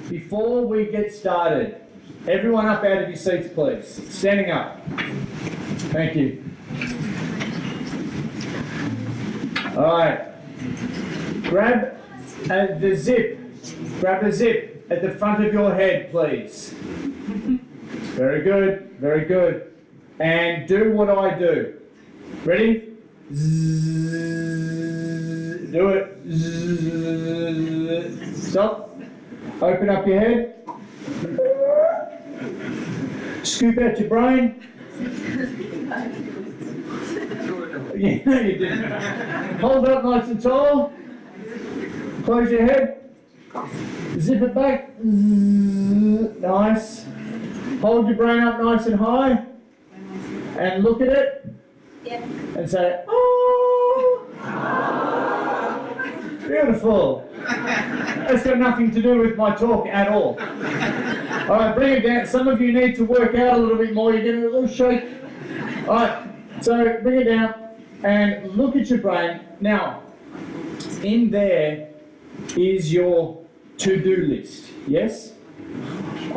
before we get started, everyone up out of your seats, please. Standing up. Thank you. All right. Grab the zip. Grab the zip at the front of your head, please. Very good. Very good. And do what I do. Ready? Zzz, do it. Zzz, stop. Open up your head. Scoop out your brain. Yeah, no, you didn't. Hold it up nice and tall. Close your head. Zip it back. Zzz, nice. Hold your brain up nice and high. And look at it. Yeah. And say, oh. Beautiful. That's got nothing to do with my talk at all. All right, bring it down. Some of you need to work out a little bit more. You're getting a little shake. All right, so bring it down and look at your brain. Now, in there is your to-do list, yes?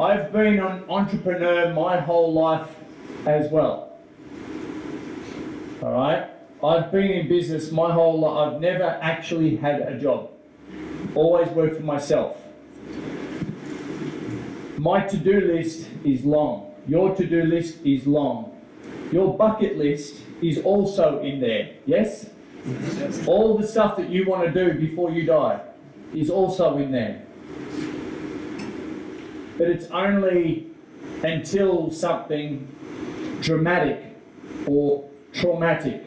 I've been an entrepreneur my whole life as well. All right? I've been in business my whole life. I've never actually had a job. Always worked for myself. My to-do list is long. Your to-do list is long. Your bucket list is also in there, yes? All the stuff that you want to do before you die is also in there. But it's only until something dramatic or traumatic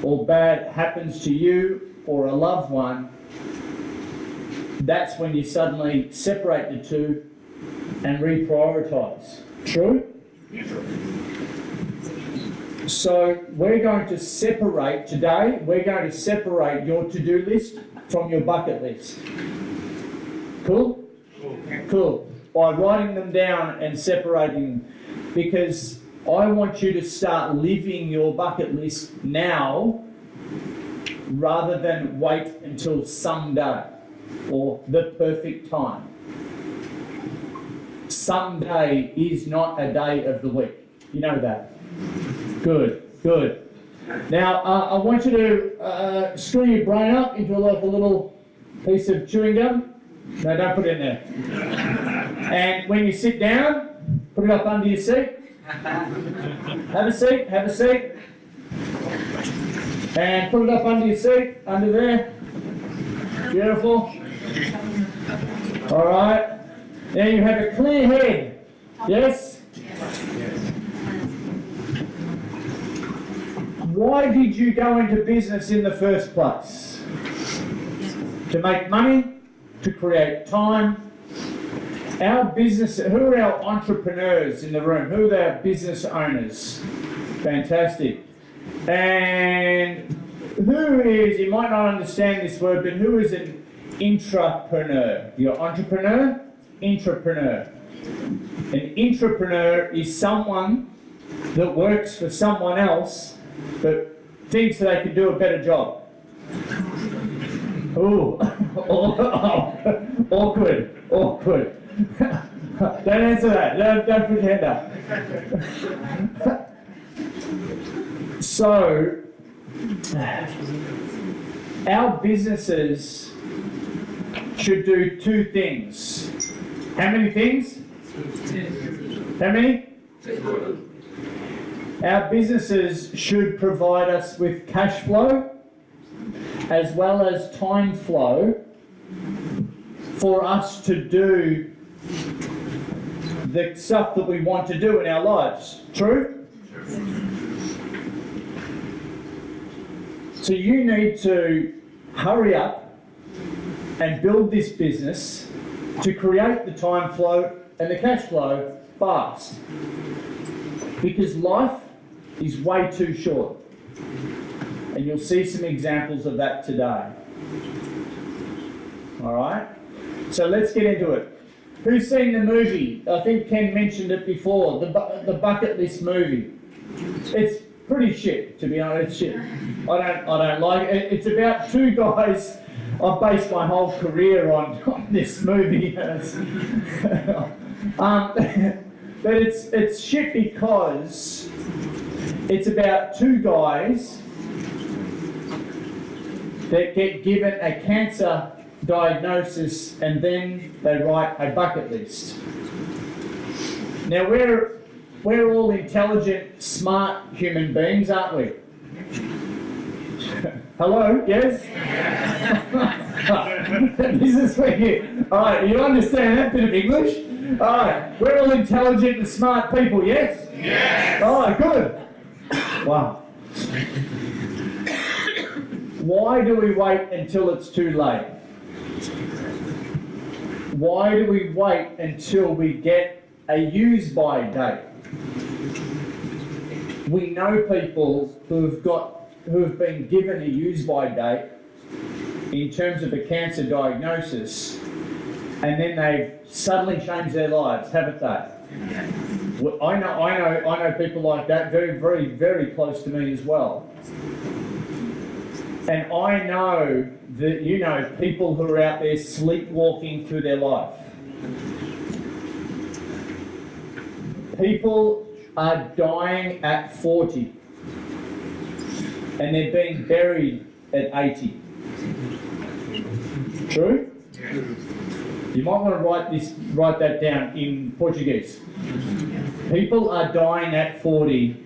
or bad happens to you or a loved one, that's when you suddenly separate the two and reprioritize. True? So we're going to separate today, we're going to separate your to-do list from your bucket list. Cool? Cool. By writing them down and separating them, because I want you to start living your bucket list now rather than wait until someday or the perfect time. Someday is not a day of the week. You know that. Good, good. Now, I want you to screw your brain up into like a little piece of chewing gum. No, don't put it in there. And when you sit down, put it up under your seat. Have a seat, have a seat. And put it up under your seat, under there. Beautiful. All right. Now you have a clear head. Yes? Why did you go into business in the first place? To make money, to create time. Our business, who are our entrepreneurs in the room? Who are our business owners? Fantastic. And who is, you might not understand this word, but who is an intrapreneur? You're entrepreneur? Intrapreneur. An intrapreneur is someone that works for someone else but thinks that they can do a better job. Ooh, awkward, awkward. Don't answer that. Don't put your hand up. So, our businesses should do two things. How many things? How many? Our businesses should provide us with cash flow as well as time flow for us to do the stuff that we want to do in our lives. True? So you need to hurry up and build this business to create the time flow and the cash flow fast. Because life is way too short. And you'll see some examples of that today. All right? So let's get into it. Who's seen the movie? I think Ken mentioned it before, the bucket list movie. It's pretty shit, to be honest. Shit. I don't like it. It's about two guys I've based my whole career on this movie. But it's shit because it's about two guys that get given a cancer diagnosis and then they write a bucket list. Now we're all intelligent, smart human beings, aren't we? Hello? Yes? This is where you... Alright, you understand that bit of English? Alright, we're all intelligent and smart people, yes? Yes! Alright, good. Wow. Why do we wait until it's too late? Why do we wait until we get a use-by date? We know people who have been given a use-by date in terms of a cancer diagnosis, and then they've suddenly changed their lives, haven't they? Well, I know people like that, very, very, very close to me as well. And I know that you know people who are out there sleepwalking through their life. People are dying at 40 and they're being buried at 80. True? You might want to write that down in Portuguese. People are dying at 40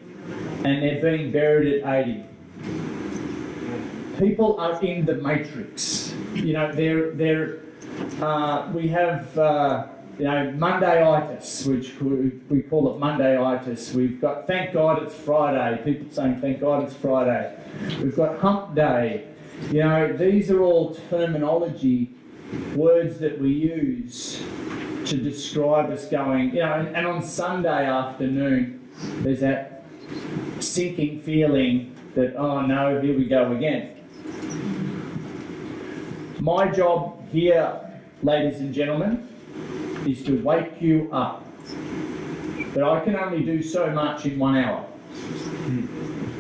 and they're being buried at 80. People are in the matrix. You know, we have Mondayitis, which we call it Mondayitis. We've got thank God it's Friday. People saying thank God it's Friday. We've got hump day. You know, these are all terminology, words that we use to describe us going, you know, and on Sunday afternoon, there's that sinking feeling that, oh no, here we go again. My job here, ladies and gentlemen, is to wake you up. But I can only do so much in 1 hour.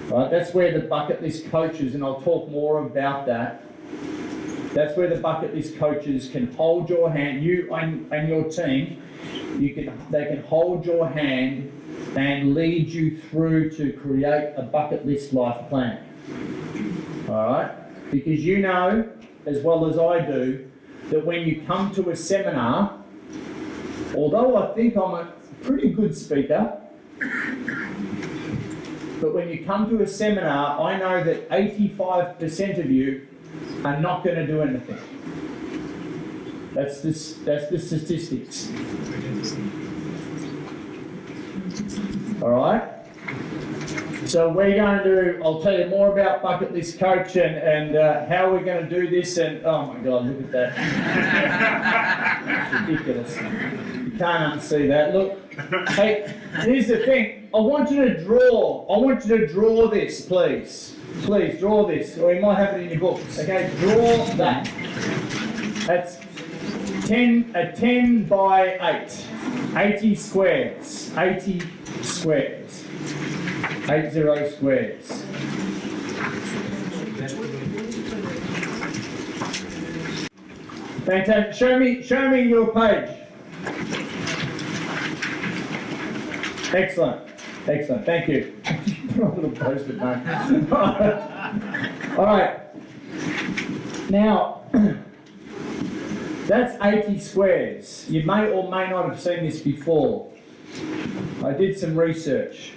Right? That's where the bucket list coaches, and I'll talk more about that, that's where the bucket list coaches can hold your hand, you and your team, they can hold your hand and lead you through to create a bucket list life plan. Alright? Because you know, as well as I do, that when you come to a seminar, although I think I'm a pretty good speaker, but when you come to a seminar, I know that 85% of you are not going to do anything. That's the statistics. All right? So we're going to, I'll tell you more about Bucket List Coach and how we're going to do this, and oh my God, look at that. It's ridiculous. You can't unsee that. Look, hey, here's the thing. I want you to draw this, please. Please, draw this, or you might have it in your books. Okay, draw that. That's a 10 by 8. 80 squares. 80 squares. 80 squares. Fantastic. Show me your page. Excellent. Excellent. Thank you. Put on a little post-it note. All right. Now, that's 80 squares. You may or may not have seen this before. I did some research.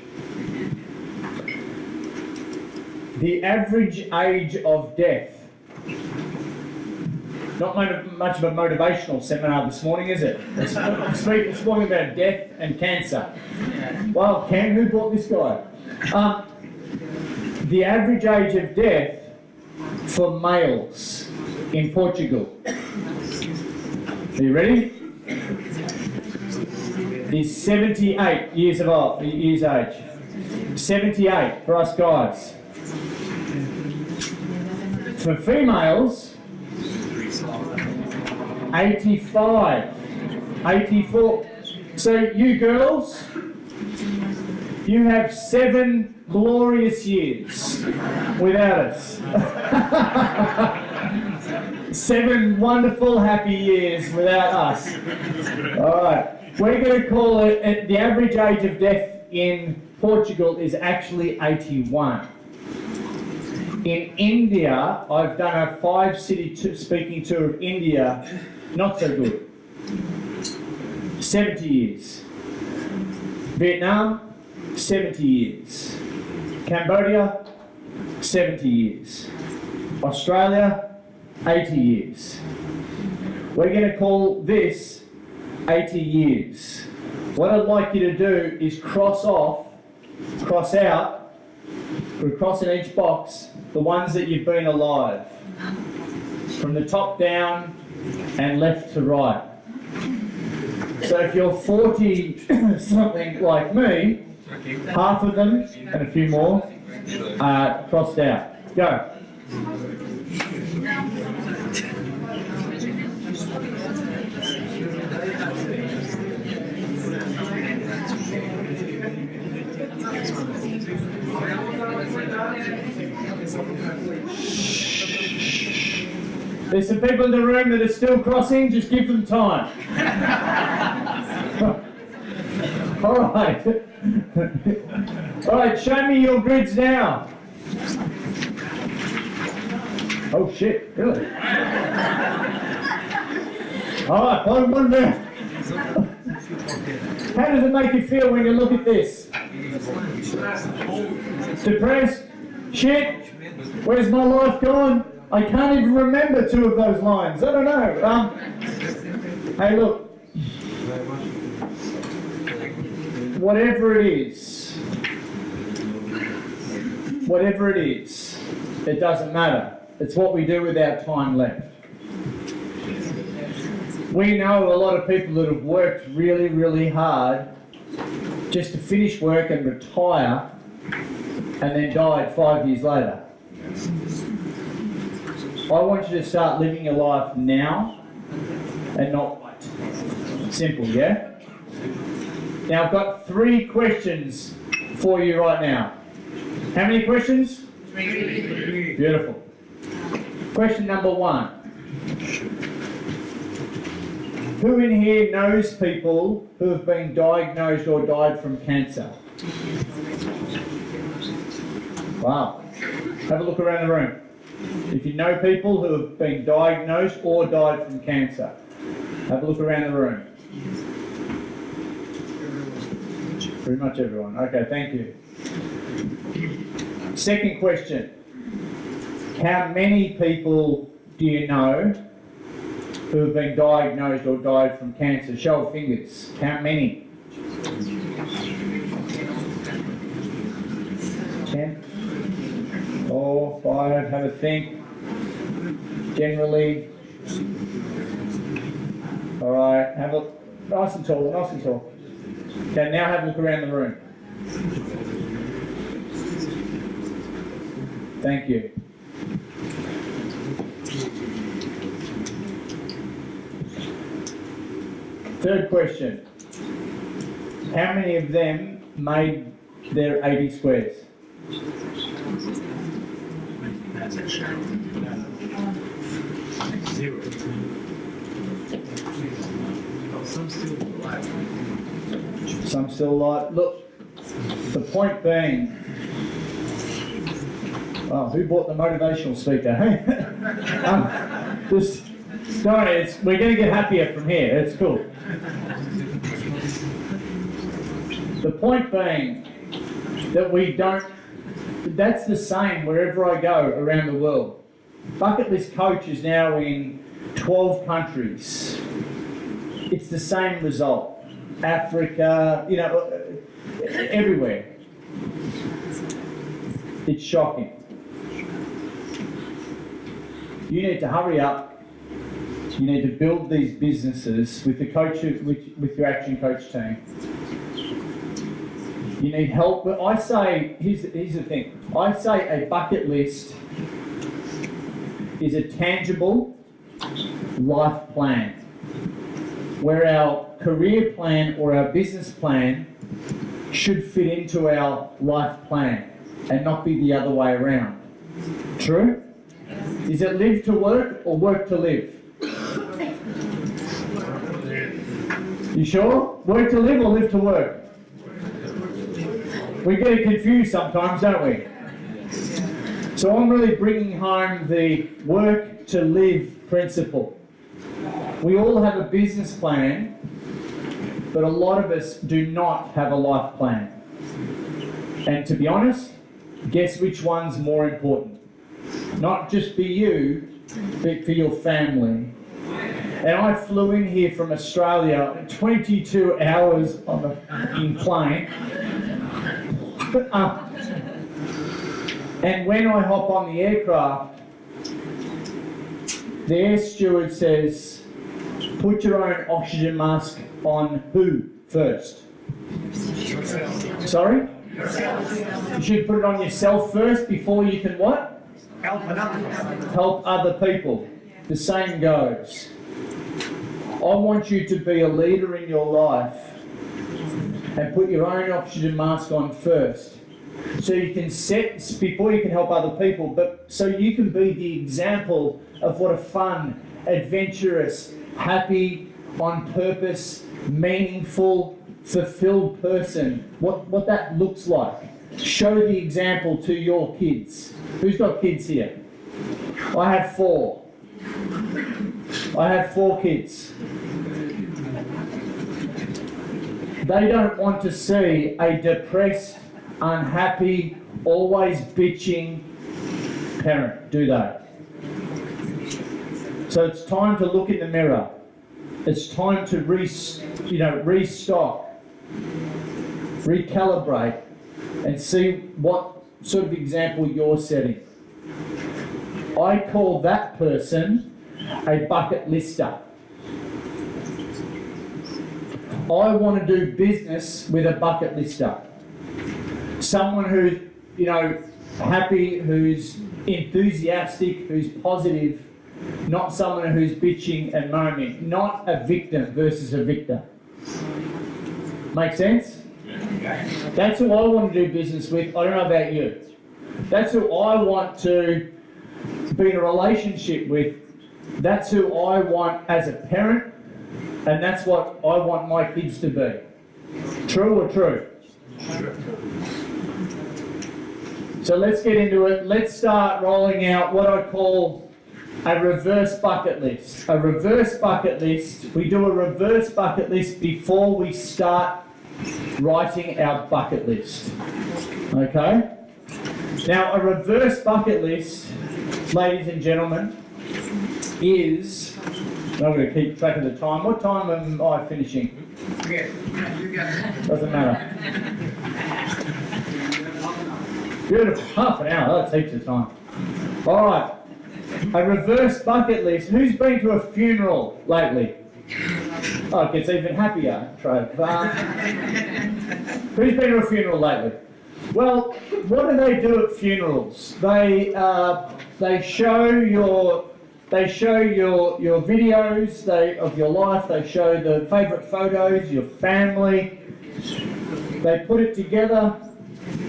The average age of death. Not much of a motivational seminar this morning, is it? It's talking about death and cancer. Well, Ken, who brought this guy? The average age of death for males in Portugal. Are you ready? Is 78 years age. 78 for us guys. For females, 85, 84. So you girls, you have 7 glorious years without us. 7 wonderful, happy years without us. All right, we're going to call it, the average age of death in Portugal is actually 81. In India, I've done a 5-city speaking tour of India, not so good. 70 years. Vietnam, 70 years. Cambodia, 70 years. Australia, 80 years. We're going to call this 80 years. What I'd like you to do is cross out, or cross in each box, the ones that you've been alive. From the top down and left to right. So if you're 40 something like me, half of them and a few more are crossed out. Go. There's some people in the room that are still crossing, just give them time. All right. All right, show me your grids now. Oh shit, really? All right, one minute. How does it make you feel when you look at this? Depressed? Shit? Where's my life gone? I can't even remember 2 of those lines. I don't know. Hey, look. Whatever it is, it doesn't matter. It's what we do with our time left. We know a lot of people that have worked really, really hard just to finish work and retire and then died 5 years later. I want you to start living your life now and not wait. Simple, yeah? Now I've got 3 questions for you right now. How many questions? 3. Beautiful. Question number 1. Who in here knows people who have been diagnosed or died from cancer? Wow. Have a look around the room. If you know people who have been diagnosed or died from cancer, have a look around the room. Pretty much everyone. Okay, thank you. Second question. How many people do you know who have been diagnosed or died from cancer? Show of fingers. How many? 10? 4, 5, have a think. Generally. Alright, have a nice and tall, nice and tall. Okay, now have a look around the room. Thank you. Third question. How many of them made their 80 squares? Zero. Some still alive. Some still alive. Look, the point being, oh, who bought the motivational speaker? Just, don't worry, we're going to get happier from here. It's cool. The point being that we don't, that's the same wherever I go around the world. Bucket List Coach is now in 12 countries. It's the same result. Africa, you know, everywhere. It's shocking. You need to hurry up. You need to build these businesses with the coaches, with your Action Coach team. You need help. But I say, here's the thing. I say a bucket list is a tangible life plan, where our career plan or our business plan should fit into our life plan and not be the other way around. True? Is it live to work or work to live? You sure? Work to live or live to work? We get it confused sometimes, don't we? So I'm really bringing home the work to live principle. We all have a business plan, but a lot of us do not have a life plan. And to be honest, guess which one's more important? Not just for you, but for your family. And I flew in here from Australia, 22 hours in plane. And when I hop on the aircraft, the air steward says, put your own oxygen mask on who first? Sorry? You should put it on yourself first before you can what? Help other people. The same goes. I want you to be a leader in your life and put your own oxygen mask on first. So you can set, before you can help other people, but so you can be the example of what a fun, adventurous, happy, on purpose, meaningful, fulfilled person, what that looks like. Show the example to your kids. Who's got kids here? I have 4. I have 4 kids. They don't want to see a depressed, unhappy, always bitching parent, do they? So it's time to look in the mirror. It's time to restock, recalibrate, and see what sort of example you're setting. I call that person a bucket lister. I want to do business with a bucket lister. Someone who's, happy, who's enthusiastic, who's positive, not someone who's bitching and moaning, not a victim versus a victor. Make sense? That's who I want to do business with. I don't know about you. That's who I want to be in a relationship with. That's who I want as a parent, and that's what I want my kids to be. True or true? So let's get into it. Let's start rolling out what I call a reverse bucket list. A reverse bucket list. We do a reverse bucket list before we start writing our bucket list. Okay? Now, a reverse bucket list, ladies and gentlemen, is... I'm going to keep track of the time. What time am I finishing? Doesn't matter. Beautiful. Half an hour. That's heaps of time. All right. A reverse bucket list. Who's been to a funeral lately? Oh, it gets even happier, Trove. Who's been to a funeral lately? Well, what do they do at funerals? They show your videos of your life. They show the favourite photos, your family. They put it together.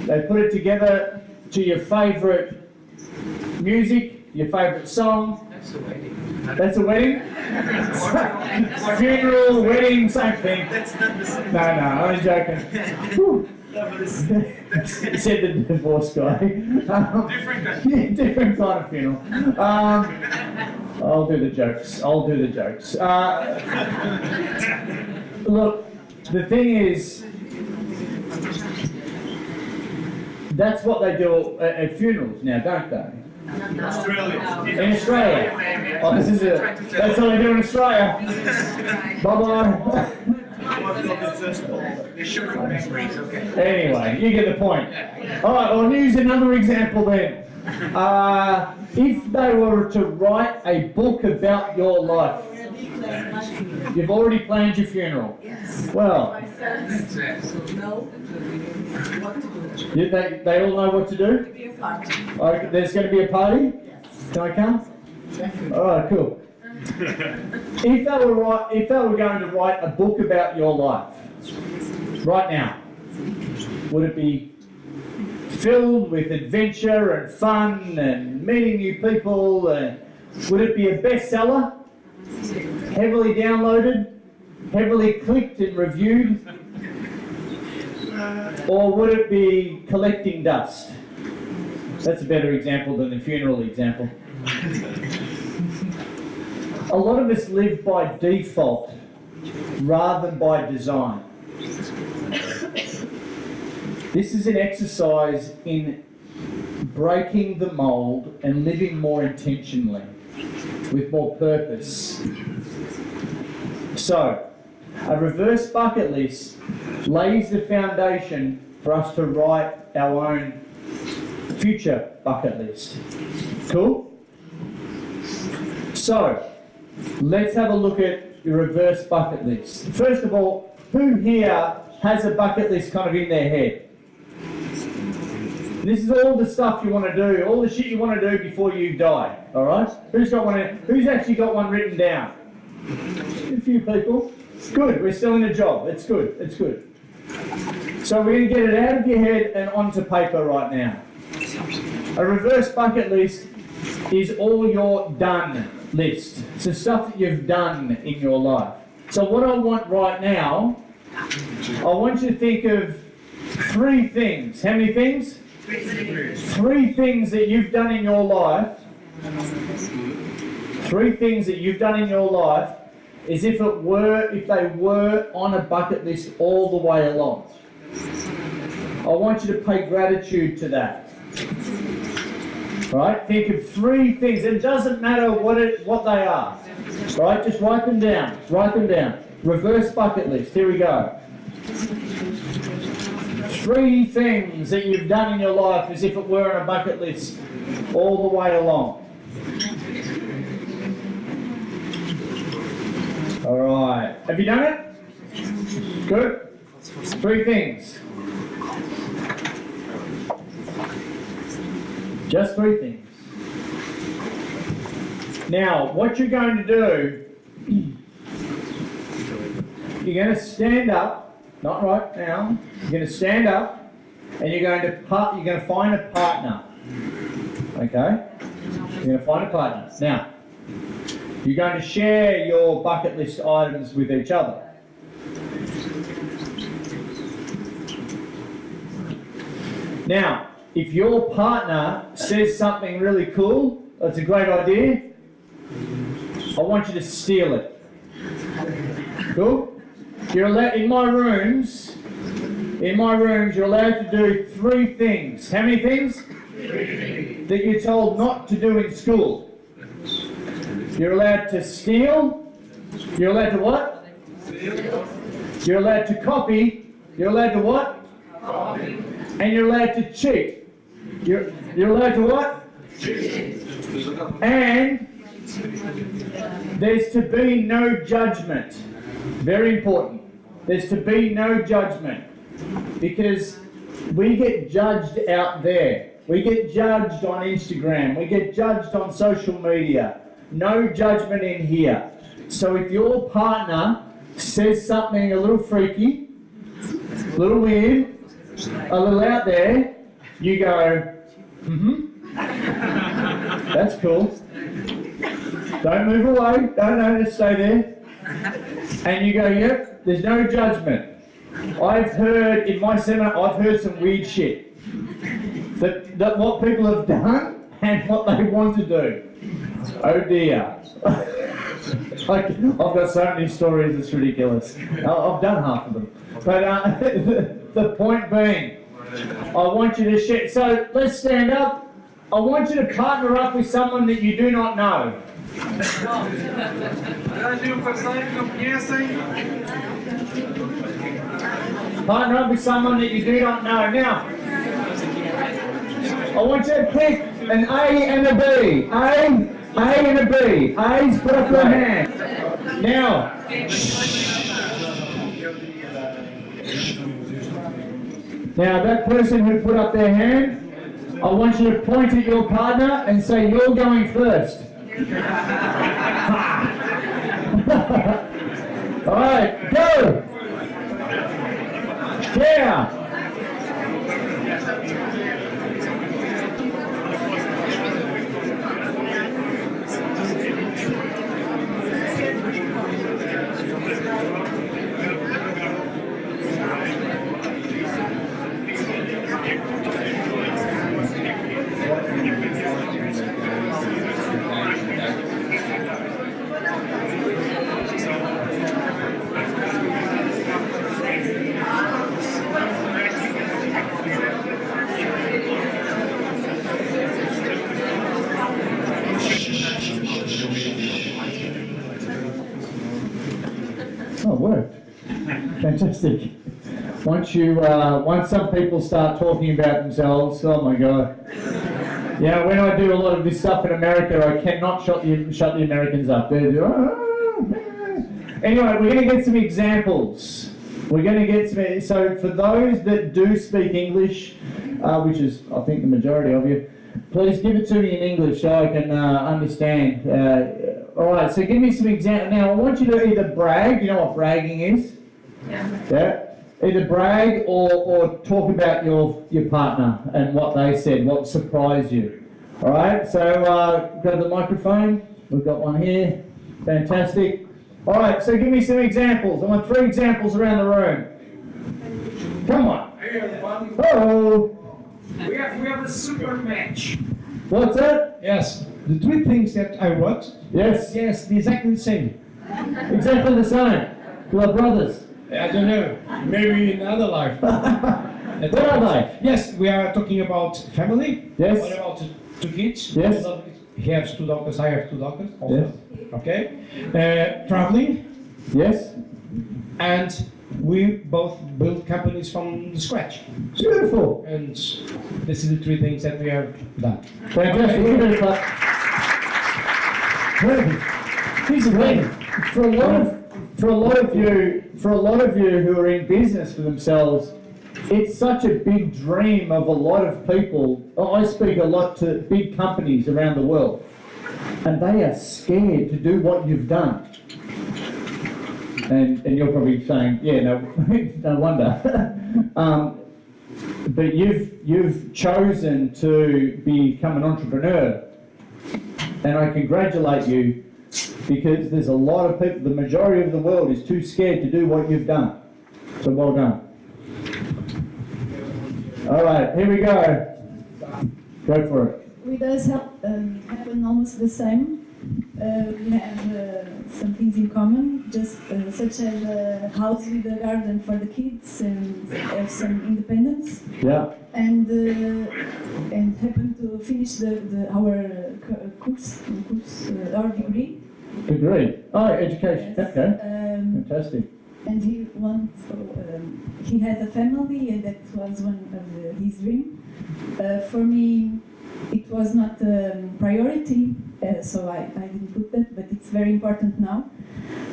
They put it together to your favourite music, your favourite song. That's a wedding. That's a wedding? Funeral, wedding, same thing. No, I'm joking. Said the divorce guy. Different kind. Yeah, different kind of funeral. I'll do the jokes. Look, the thing is, that's what they do at funerals now, don't they? In Australia. In Australia. Oh, that's what they do in Australia. Bye-bye. Anyway, you get the point. All right, well, here's another example then. If they were to write a book about your life, you've already planned your funeral. Well, they all know what to do? Okay, there's going to be a party? Can I come? All right, cool. If they were going to write a book about your life, right now, would it be filled with adventure and fun and meeting new people? Would it be a bestseller? Heavily downloaded? Heavily clicked and reviewed? Or would it be collecting dust? That's a better example than the funeral example. A lot of us live by default rather than by design. This is an exercise in breaking the mould and living more intentionally, with more purpose. So, a reverse bucket list lays the foundation for us to write our own future bucket list. Cool? So, let's have a look at your reverse bucket list. First of all, who here has a bucket list kind of in their head? This is all the stuff you want to do, all the shit you want to do before you die, alright? Who's actually got one written down? A few people. Good, we're still in a job. It's good, it's good. So we're going to get it out of your head and onto paper right now. A reverse bucket list is all your done list. It's the stuff that you've done in your life. So what I want right now, I want you to think of 3 things. How many things? 3 things that you've done in your life. 3 things that you've done in your life as if they were on a bucket list all the way along. I want you to pay gratitude to that. Right? Think of 3 things. It doesn't matter what they are. Right? Just write them down. Write them down. Reverse bucket list. Here we go. 3 things that you've done in your life as if it were on a bucket list all the way along. All right. Have you done it? Good. 3 things. Just 3 things. Now, what you're going to do, you're going to stand up, not right now, you're going to stand up and you're going to find a partner. Okay? You're going to find a partner. Now, you're going to share your bucket list items with each other. Now, if your partner says something really cool, that's a great idea, I want you to steal it. Cool? You're allowed, in my rooms, you're allowed to do 3 things. How many things? 3. That you're told not to do in school. You're allowed to steal. You're allowed to what? Steal. You're allowed to copy. You're allowed to what? Copy. And you're allowed to cheat. You're allowed to what? Cheat. And there's to be no judgment. Very important. There's to be no judgment. Because we get judged out there. We get judged on Instagram. We get judged on social media. No judgment in here. So if your partner says something a little freaky, a little weird, a little out there, you go, that's cool. Don't move away. No, just stay there. And you go, yep, there's no judgment. I've heard, in my seminar, I've heard some weird shit. That what people have done and what they want to do. Oh dear. I've got so many stories, it's ridiculous. I've done half of them. But the point being, I want you to share. So let's stand up. I want you to partner up with someone that you do not know. Partner up with someone that you do not know. Now, I want you to pick an A and a B. A and a B. A's, put up your hand. Now, now that person who put up their hand, I want you to point at your partner and say, you're going first. All right, go. Yeah. Oh, it worked. Fantastic. Once some people start talking about themselves, oh my God. Yeah, when I do a lot of this stuff in America, I cannot shut the Americans up. They're, Anyway, we're going to get some examples. We're going to get some, so for those that do speak English, which is, I think, the majority of you, please give it to me in English so I can understand. All right, so give me some examples. Now, I want you to either brag, you know what bragging is? Yeah. Either brag or talk about your partner and what they said, what surprised you. All right, so grab the microphone. We've got one here. Fantastic. All right, so give me some examples. I want 3 examples around the room. Come on. Hey everyone. Oh. We have a super match. What's that? Yes, the 3 things that I wrote, Yes. yes, exactly the same. Exactly the same. We're brothers. I don't know, maybe in another life. What are they? Yes, we are talking about family. Yes. What about 2 kids? Yes. He has 2 daughters, I have 2 daughters also. Yes. Okay. Traveling, Yes. and we both build companies from the scratch. Beautiful. And this is the 3 things that we have done. Fantastic. Give it a clap. Perfect. He's amazing. For a lot of you who are in business for themselves, it's such a big dream of a lot of people. I speak a lot to big companies around the world, and they are scared to do what you've done. And you're probably saying, yeah, no, no wonder. But you've chosen to become an entrepreneur, and I congratulate you, because there's a lot of people, the majority of the world is too scared to do what you've done. So well done. All right, here we go. Go for it. With us happen almost the same. We have some things in common, just such as a house with a garden for the kids and have some independence. Yeah. And happen to finish our course, our degree. Degree. Oh, education. Yes. Okay. Fantastic. And he has a family, and that was one of his dreams. For me, it was not a priority, so I didn't put that, but it's very important now.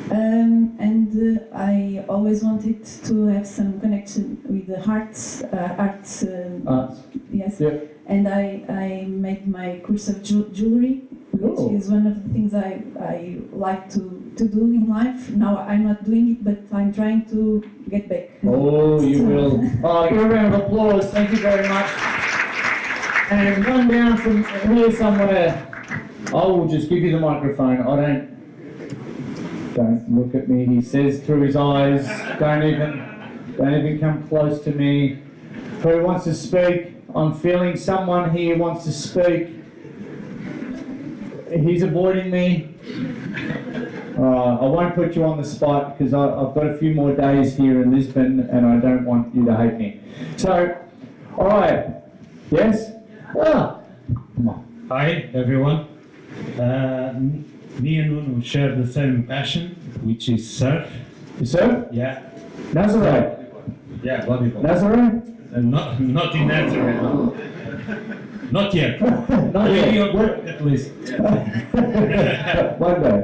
And I always wanted to have some connection with the arts. Yes. Yep. And I made my course of jewelry, which Cool. is one of the things I like to do in life. Now I'm not doing it, but I'm trying to get back. Oh, you So- will. Oh, give a round of applause. Thank you very much. And one down from here somewhere. I will just give you the microphone. Don't look at me. He says through his eyes. Don't even come close to me. Who wants to speak? I'm feeling someone here wants to speak. He's avoiding me. I won't put you on the spot because I've got a few more days here in Lisbon and I don't want you to hate me. So, all right. Yes? Ah, come on. Hi everyone. Me and Nuno share the same passion, which is surf. You sir? Yeah. Nazareth. Yeah, volleyball. Nazareth? Not in Nazareth. No. Not yet. Not Maybe yet. on work at least. One day.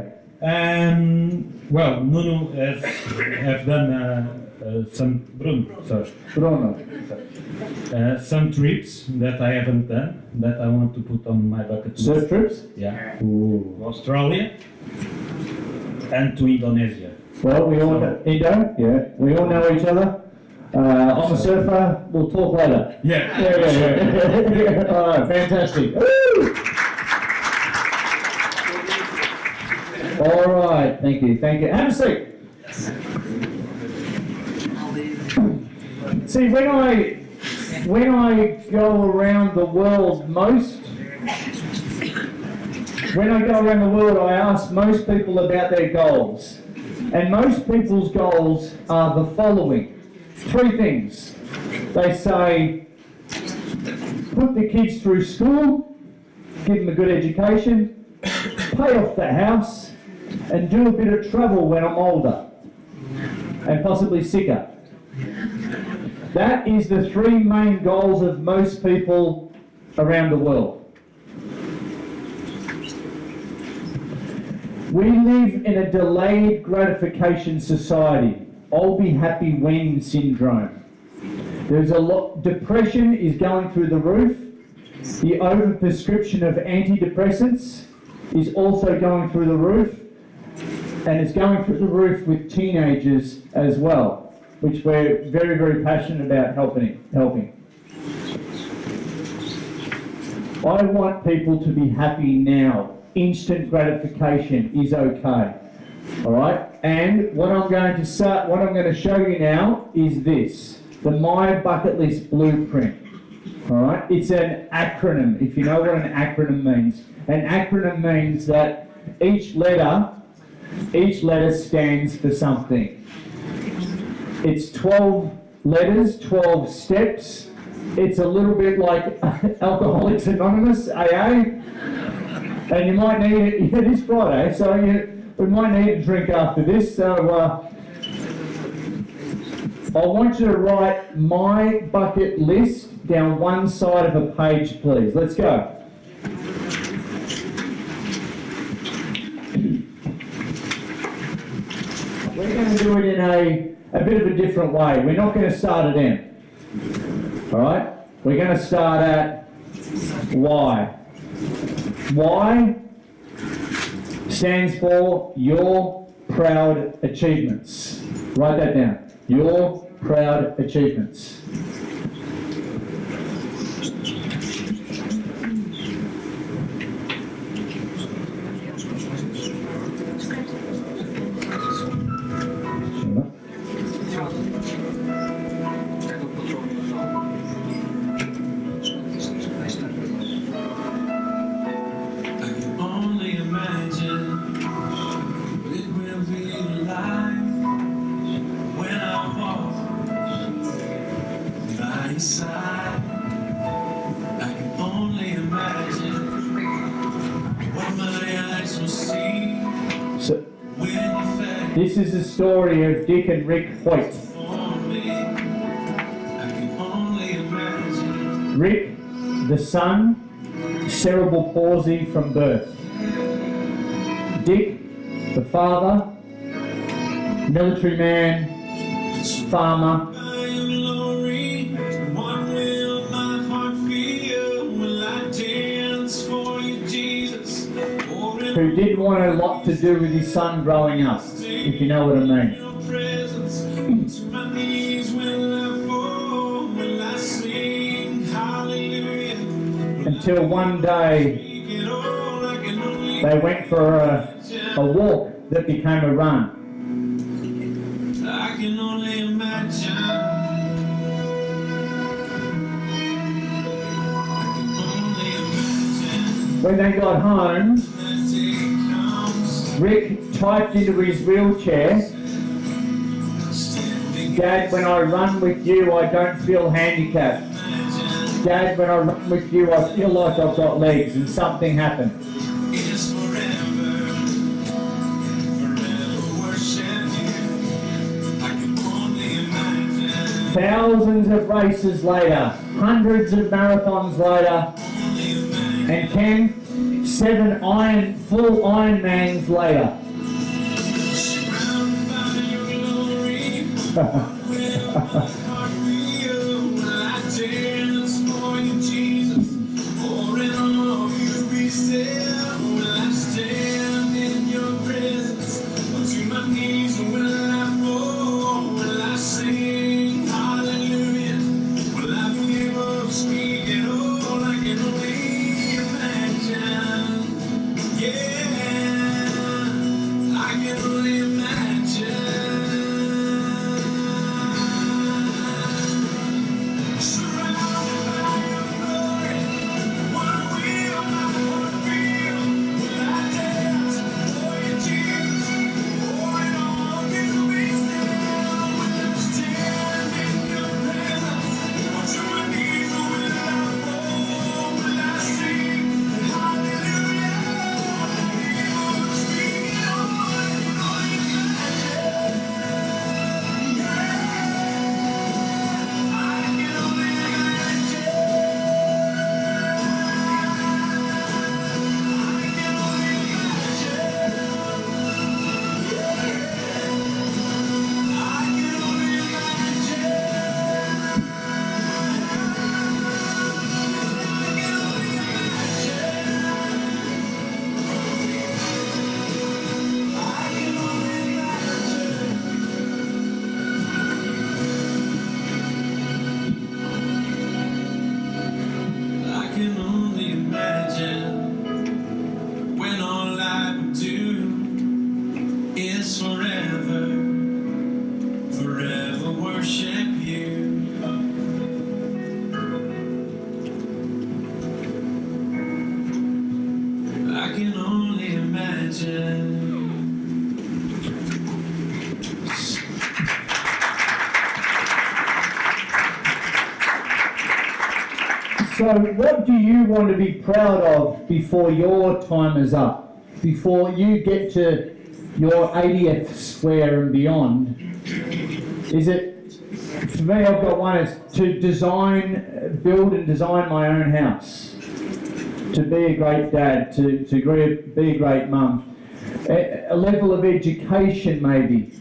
Well, Nuno have done some Bruno. some trips that I haven't done that I want to put on my bucket list. Surf trips? Yeah. Ooh. To Australia and to Indonesia. Well, we all know, Indo, yeah, we all know each other. I'm a surfer, we'll talk later. Yeah. Yeah. All right, fantastic. Woo! All right, thank you. Have a seat. See, when I go around the world I ask most people about their goals. And most people's goals are the following. 3 things. They say, put the kids through school, give them a good education, pay off the house, and do a bit of travel when I'm older. and possibly sicker. That is the three main goals of most people around the world. We live in a delayed gratification society. I'll be happy when syndrome. There's a lot, depression is going through the roof. The overprescription of antidepressants is also going through the roof, and it's going through the roof with teenagers as well, which we're very, very passionate about helping. I want people to be happy now. Instant gratification is okay. All right, and what I'm going to show you now is this: the My Bucket List Blueprint. All right, it's an acronym. If you know what an acronym means, an acronym means that each letter stands for something. It's 12 letters, 12 steps. It's a little bit like Alcoholics Anonymous, AA, and you might need it. It is Friday, so we might need a drink after this. So I want you to write My Bucket List down one side of a page, please. Let's go. We're going to do it in a bit of a different way. We're not going to start at M. All right? We're going to start at Y. Y stands for Your Proud Achievements. Write that down. Your Proud Achievements. So, this is the story of Dick and Rick Hoyt. Rick, the son, cerebral palsy from birth. Dick, the father, military man, farmer. Who didn't want a lot to do with his son growing up, if you know what I mean. Until one day they went for a walk that became a run. I can only imagine. When they got home, Rick typed into his wheelchair, "Dad, when I run with you, I don't feel handicapped. Dad, when I run with you, I feel like I've got legs," and something happened. Thousands of races later, hundreds of marathons later, and Ken, 7 full Ironmans later. So what do you want to be proud of before your time is up? Before you get to your 80th square and beyond? Is it, for me I've got one, is to build and design my own house. To be a great dad, to be a great mum. A level of education maybe.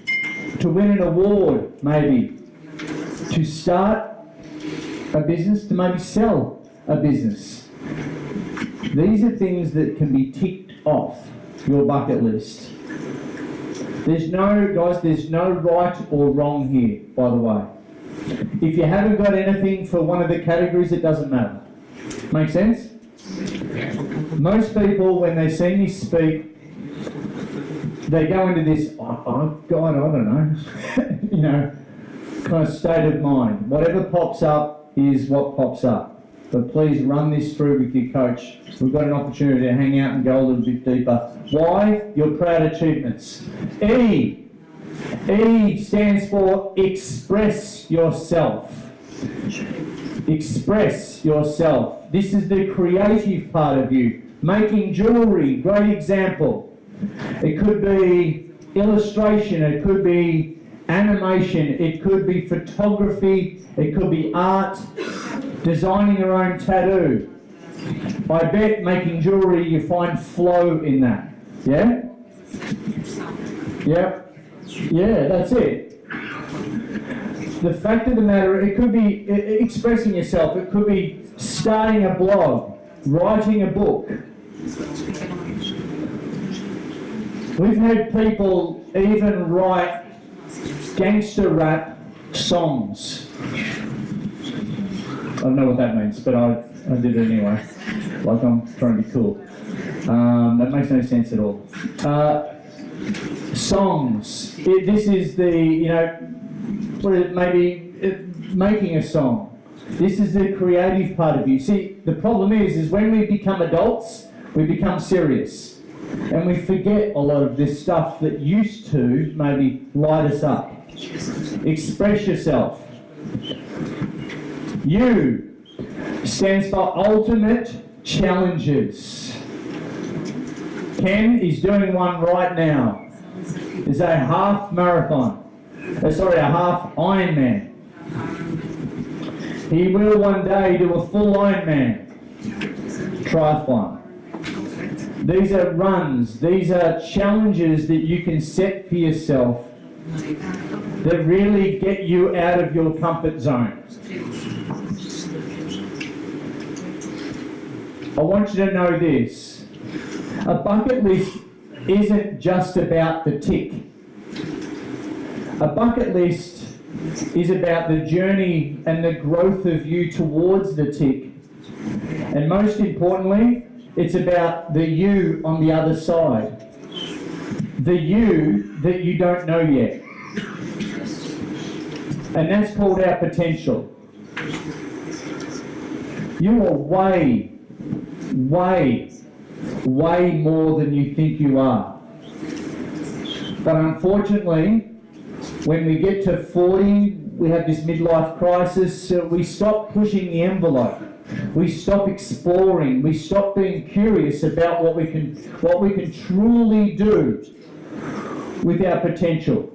To win an award maybe. To start a business, to maybe sell a business. These are things that can be ticked off your bucket list. There's no right or wrong here, by the way. If you haven't got anything for one of the categories, it doesn't matter. Make sense? Most people, when they see me speak, they go into this, oh God, I don't know, kind of state of mind. Whatever pops up is what pops up. But please run this through with your coach. We've got an opportunity to hang out and go a little bit deeper. Why? Your proud achievements. E stands for express yourself. Express yourself. This is the creative part of you. Making jewellery, great example. It could be illustration, it could be animation, it could be photography, it could be art, designing your own tattoo. I bet making jewellery you find flow in that. Yeah? Yep. Yeah, that's it. The fact of the matter, it could be expressing yourself, it could be starting a blog, writing a book. We've had people even write gangster rap songs. I don't know what that means, but I did it anyway. Like I'm trying to be cool. That makes no sense at all. Songs. This is the, making a song. This is the creative part of you. See, the problem is when we become adults, we become serious. And we forget a lot of this stuff that used to maybe light us up. Express yourself. U stands for ultimate challenges. Ken is doing one right now. It's a half marathon. A half Ironman. He will one day do a full Ironman triathlon. These are runs, these are challenges that you can set for yourself that really get you out of your comfort zone. I want you to know this. A bucket list isn't just about the tick. A bucket list is about the journey and the growth of you towards the tick. And most importantly, it's about the you on the other side. The you that you don't know yet. And that's called our potential. You are way, way, way more than you think you are. But unfortunately, when we get to 40, we have this midlife crisis, so we stop pushing the envelope. We stop exploring. We stop being curious about what we can truly do with our potential.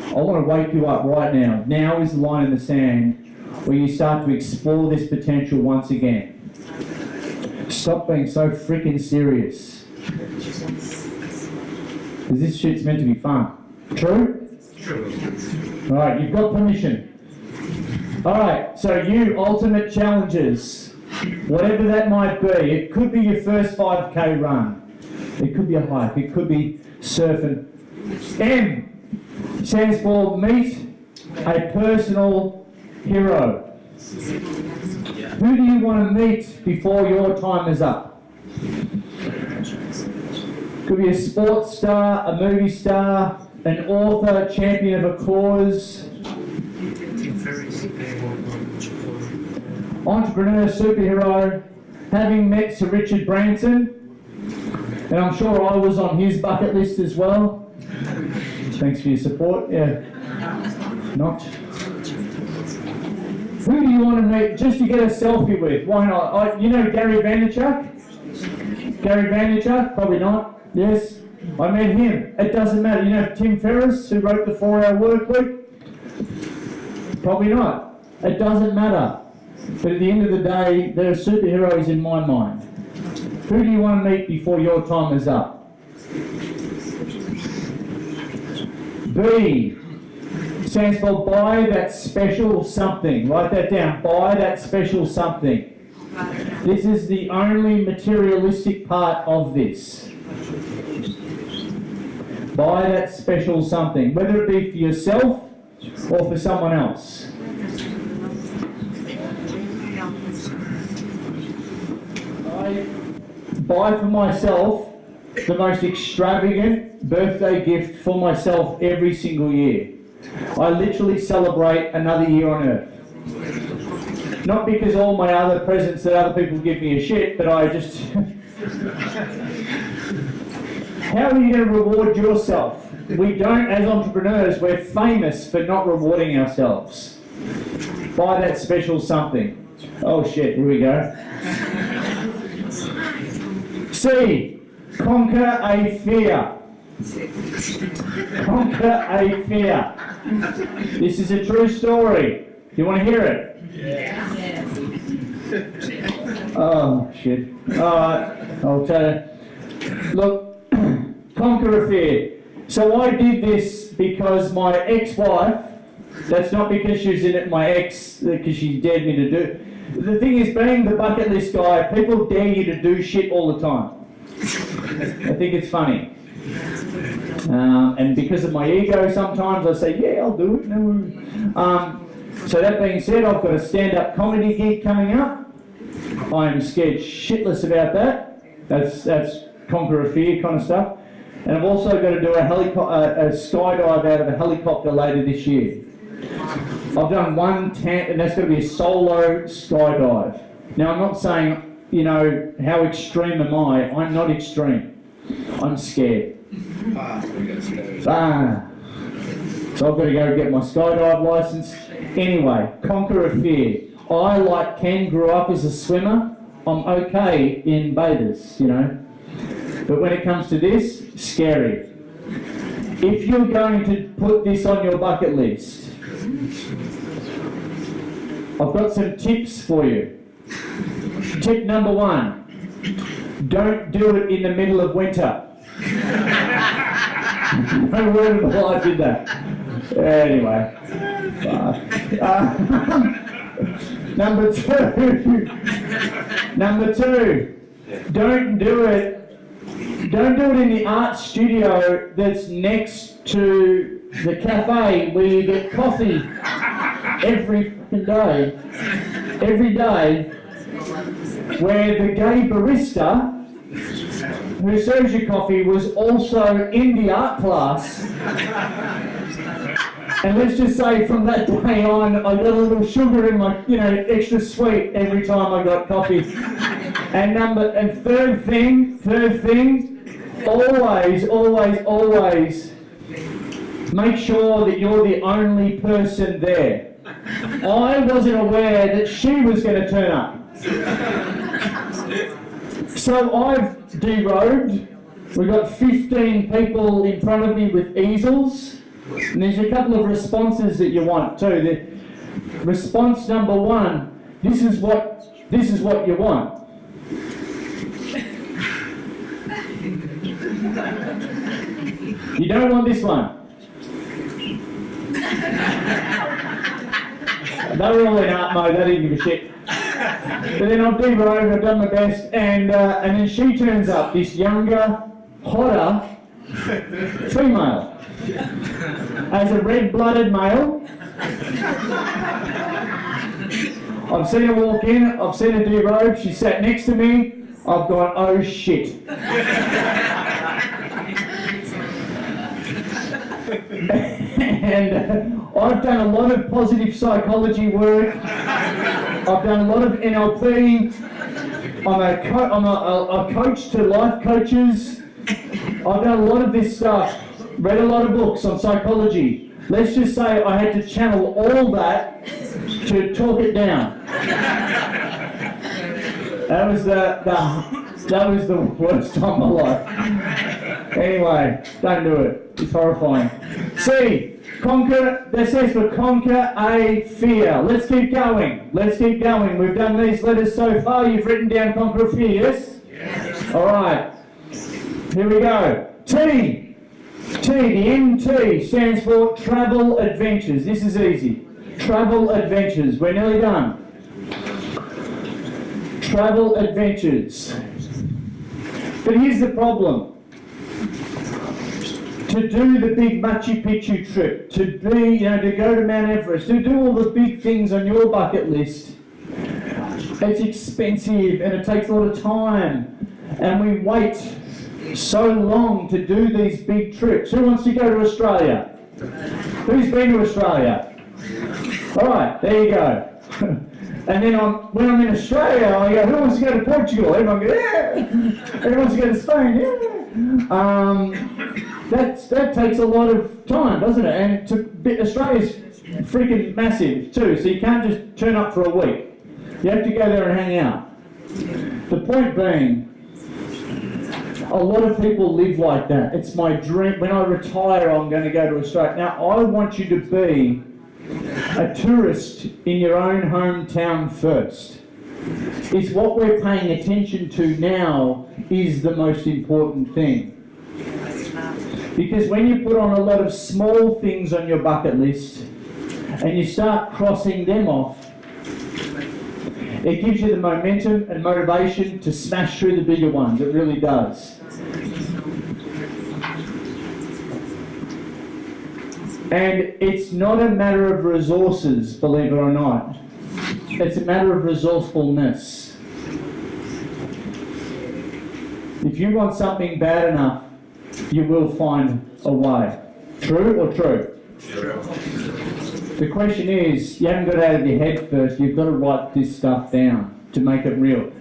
I want to wake you up right now. Now is the line in the sand where you start to explore this potential once again. Stop being so freaking serious. Because this shit's meant to be fun. True? True. Alright, you've got permission. Alright, so you ultimate challenges. Whatever that might be. It could be your first 5k run. It could be a hike. It could be surfing. M stands for meet a personal hero. Who do you want to meet before your time is up? Could be a sports star, a movie star, an author, champion of a cause, entrepreneur, superhero. Having met Sir Richard Branson, and I'm sure I was on his bucket list as well. Thanks for your support. Yeah. Not. Who do you want to meet just to get a selfie with? Why not? You know Gary Vaynerchuk? Gary Vaynerchuk? Probably not. Yes. I met him. It doesn't matter. You know Tim Ferriss, who wrote the 4-Hour Workweek? Probably not. It doesn't matter. But at the end of the day, they're superheroes in my mind. Who do you want to meet before your time is up? B stands for buy that special something. Write that down. Buy that special something. This is the only materialistic part of this. Buy that special something, whether it be for yourself or for someone else. I buy for myself the most extravagant birthday gift for myself every single year. I literally celebrate another year on Earth. Not because all my other presents that other people give me are shit, but I just... How are you going to reward yourself? We don't, as entrepreneurs, we're famous for not rewarding ourselves. Buy that special something. Oh shit, here we go. C, conquer a fear. Conquer a fear. This is a true story. You want to hear it? Yeah. Oh shit. Alright, I'll tell you. Look, conquer a fear. So I did this because my ex-wife, that's not because she was in it, my ex, because she dared me to do. The thing is, being the bucket list guy, people dare you to do shit all the time. I think it's funny. And because of my ego, sometimes I say, yeah, I'll do it. No. So that being said, I've got a stand-up comedy gig coming up. I am scared shitless about that. That's conquer a fear kind of stuff. And I've also got to do a skydive out of a helicopter later this year. I've done and that's going to be a solo skydive. Now I'm not saying, you know, how extreme am I? I'm not extreme. I'm scared. So I've got to go get my skydive license. Anyway, conquer a fear. I, like Ken, grew up as a swimmer. I'm okay in bathers, you know. But when it comes to this, scary. If you're going to put this on your bucket list, I've got some tips for you. Tip number 1, don't do it in the middle of winter. No word of a lie did that. Anyway. Number 2, don't do it in the art studio that's next to the cafe where you get coffee every day, where the gay barista who serves you coffee was also in the art class. And let's just say from that day on, I got a little sugar in my, you know, extra sweet every time I got coffee. And third thing, always make sure that you're the only person there. I wasn't aware that she was going to turn up. So I've derobed. We've got 15 people in front of me with easels. And there's a couple of responses that you want too. The response number 1, this is what you want. You don't want this one. They were all in art mode, they didn't give a shit. But then I've derobed, I've done my best, and then she turns up, this younger, hotter female. As a red-blooded male, I've seen her walk in, I've seen her derobe, she sat next to me, I've gone, oh shit. And I've done a lot of positive psychology work, I've done a lot of NLP, I'm a coach to life coaches, I've done a lot of this stuff. read a lot of books on psychology. Let's just say I had to channel all that to talk it down. That was the worst time of my life. Anyway, don't do it. It's horrifying. C, conquer, that stands for conquer a fear. Let's keep going. Let's keep going. We've done these letters so far. You've written down conquer a fear, yes? Yes. All right. Here we go. T. T, the MT stands for travel adventures. This is easy. Travel adventures. We're nearly done. Travel adventures. But here's the problem. To do the big Machu Picchu trip, to go to Mount Everest, to do all the big things on your bucket list, it's expensive and it takes a lot of time. And we wait so long to do these big trips. Who wants to go to Australia? Who's been to Australia? All right, there you go. And then when I'm in Australia, I go, who wants to go to Portugal? Everyone goes, yeah. Everyone wants to go to Spain, yeah. That takes a lot of time, doesn't it? And Australia's freaking massive too, so you can't just turn up for a week. You have to go there and hang out. The point being, a lot of people live like that. It's my dream. When I retire, I'm going to go to Australia. Now, I want you to be a tourist in your own hometown first. It's what we're paying attention to now is the most important thing. Because when you put on a lot of small things on your bucket list and you start crossing them off, it gives you the momentum and motivation to smash through the bigger ones. It really does. And it's not a matter of resources, believe it or not. It's a matter of resourcefulness. If you want something bad enough, you will find a way. True or true? True. The question is, you haven't got it out of your head first, you've got to write this stuff down to make it real.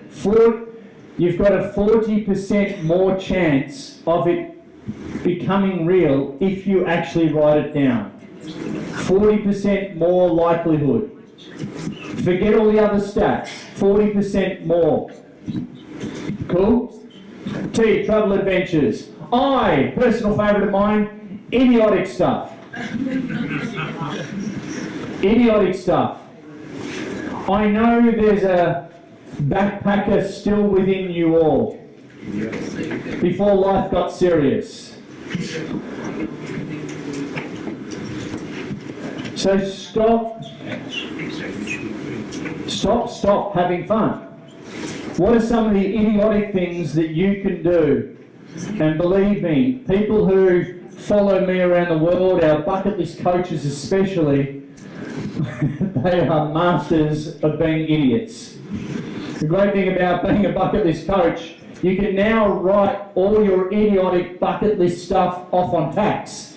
You've got a 40% more chance of it becoming real if you actually write it down. 40% more likelihood. Forget all the other stats. 40% more. Cool? T, travel adventures. I, personal favourite of mine, idiotic stuff. Idiotic stuff. I know there's a backpacker still within you all. Before life got serious. So stop having fun. What are some of the idiotic things that you can do? And believe me, people who follow me around the world, our bucket list coaches especially, they are masters of being idiots. The great thing about being a bucket list coach, you can now write all your idiotic bucket list stuff off on tax.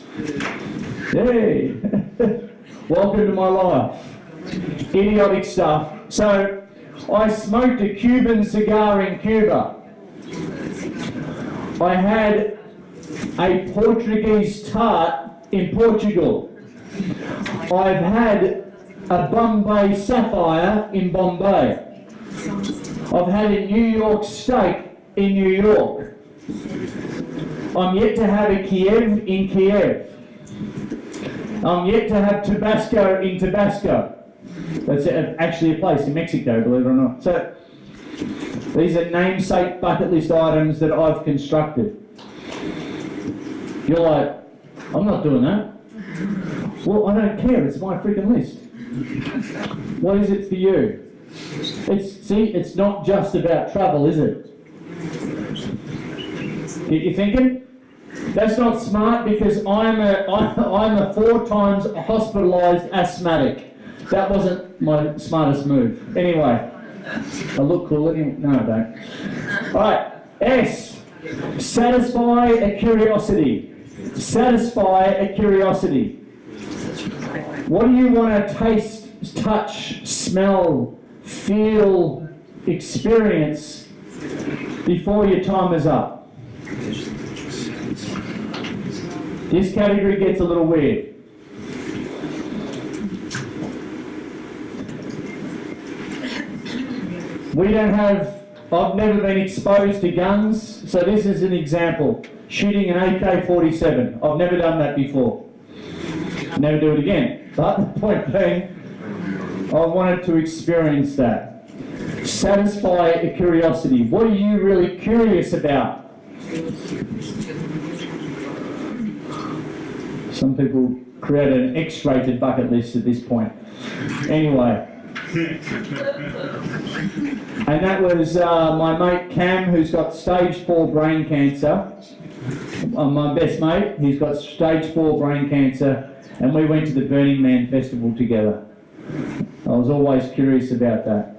Yay! Welcome to my life. Idiotic stuff. So, I smoked a Cuban cigar in Cuba. I had a Portuguese tart in Portugal. I've had a Bombay sapphire in Bombay. I've had a New York steak in New York. I'm yet to have a Kiev in Kiev. I'm yet to have Tabasco in Tabasco. That's actually a place in Mexico, believe it or not. So these are namesake bucket list items that I've constructed. You're like, I'm not doing that. Well, I don't care, it's my freaking list. What is it for you? It's not just about travel, is it? Get you thinking? That's not smart because I'm a 4 times hospitalised asthmatic. That wasn't my smartest move. Anyway, I look cool anyway. No, I don't. Alright, S. Satisfy a curiosity. Satisfy a curiosity. What do you want to taste, touch, smell, feel, experience before your time is up? This category gets a little weird. We don't have, I've never been exposed to guns, so this is an example. Shooting an AK-47. I've never done that before. Never do it again. But the point being, I wanted to experience that. Satisfy a curiosity. What are you really curious about? Some people create an X-rated bucket list at this point. Anyway. And that was my mate Cam, who's got stage 4 brain cancer. My best mate, he's got stage 4 brain cancer, and we went to the Burning Man festival together. I was always curious about that.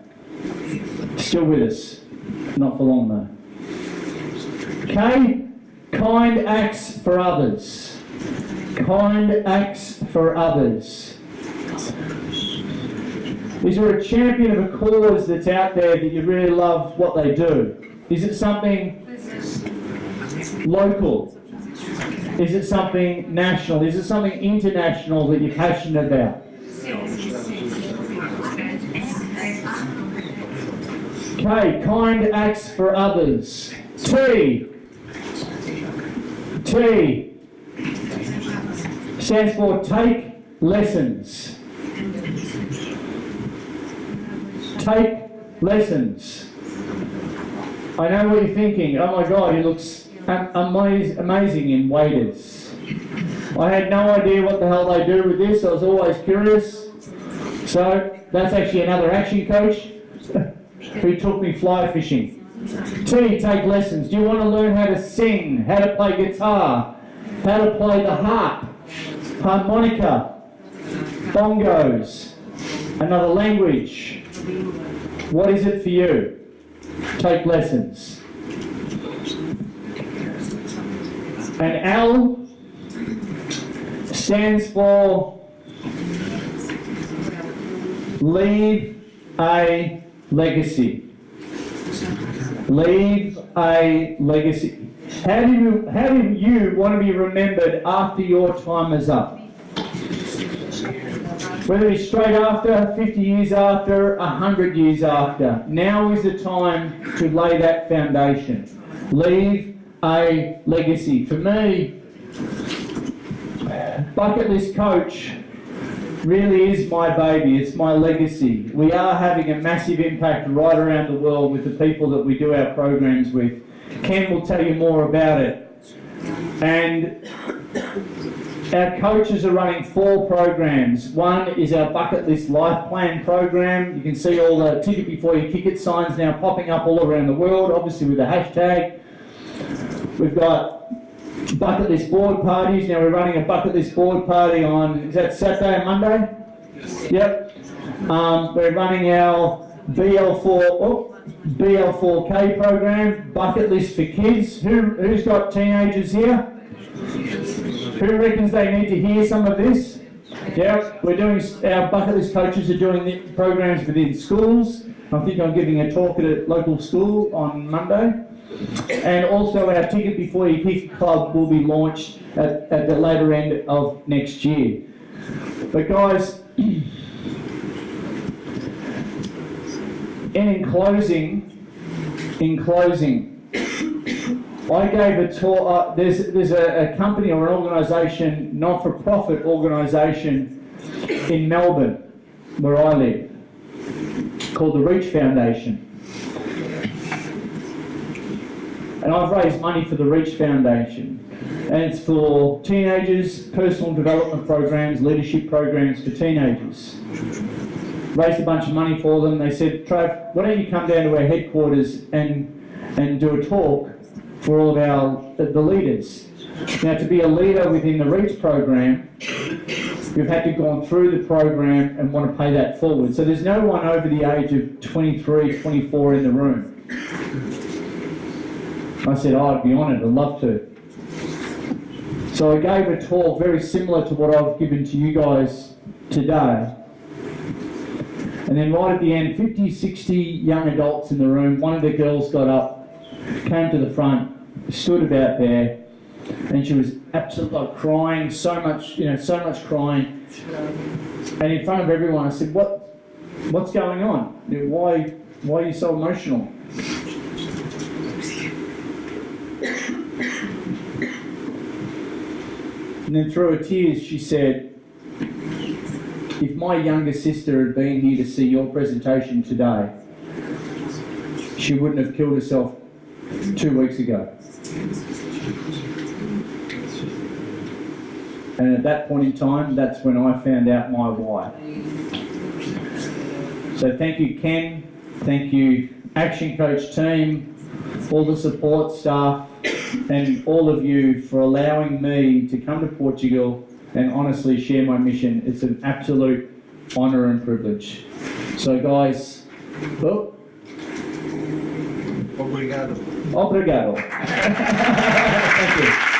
Still with us. Not for long though. Okay, kind acts for others. Kind acts for others. Is there a champion of a cause that's out there that you really love what they do? Is it something local? Is it something national? Is it something international that you're passionate about? Okay, kind acts for others. T stands for take lessons. Take lessons. I know what you're thinking. Oh my God, he looks amazing in waders. I had no idea what the hell they do with this. I was always curious. So that's actually another action coach who took me fly fishing. T, take lessons. Do you want to learn how to sing, how to play guitar, how to play the harp, harmonica, bongos, another language? What is it for you? Take lessons. And L stands for leave a legacy. Leave a legacy. How do you want to be remembered after your time is up? Whether it's straight after, 50 years after, 100 years after. Now is the time to lay that foundation. Leave a legacy. For me, bucket list coach really is my baby. It's my legacy. We are having a massive impact right around the world with the people that we do our programs with. Ken will tell you more about it. And our coaches are running 4 programs. One is our Bucket List Life Plan program. You can see all the ticket before you kick it signs now popping up all around the world, obviously with the hashtag. We've got bucket list board parties. Now we're running a bucket list board party on, is that Saturday and Monday? Yep. We're running our BL4K program, Bucket List for Kids. Who's got teenagers here? Who reckons they need to hear some of this? Yeah, we're doing, our bucket list coaches are doing the programs within schools. I think I'm giving a talk at a local school on Monday. And also our Ticket Before You Kick Club will be launched at the later end of next year. But guys, in closing, I gave a talk. There's a company or an organisation, not-for-profit organisation in Melbourne, where I live, called the Reach Foundation. And I've raised money for the Reach Foundation. And it's for teenagers, personal development programs, leadership programs for teenagers. Raised a bunch of money for them. They said, Trav, why don't you come down to our headquarters and do a talk for all of the leaders. Now, to be a leader within the Reach program, you've had to go through the program and want to pay that forward. So there's no one over the age of 23, 24 in the room. I said, oh, I'd be honoured, I'd love to. So I gave a talk very similar to what I've given to you guys today. And then right at the end, 50, 60 young adults in the room. One of the girls got up, came to the front, stood about there, And she was absolutely like crying, so much crying. And in front of everyone, I said, what's going on? Why are you so emotional? And then through her tears, she said, if my younger sister had been here to see your presentation today, she wouldn't have killed herself 2 weeks ago. And at that point in time, that's when I found out my why. So thank you, Ken. Thank you, Action Coach team, all the support staff, and all of you for allowing me to come to Portugal and honestly share my mission. It's an absolute honour and privilege. So guys, oh. Obrigado. Obrigado. Thank you.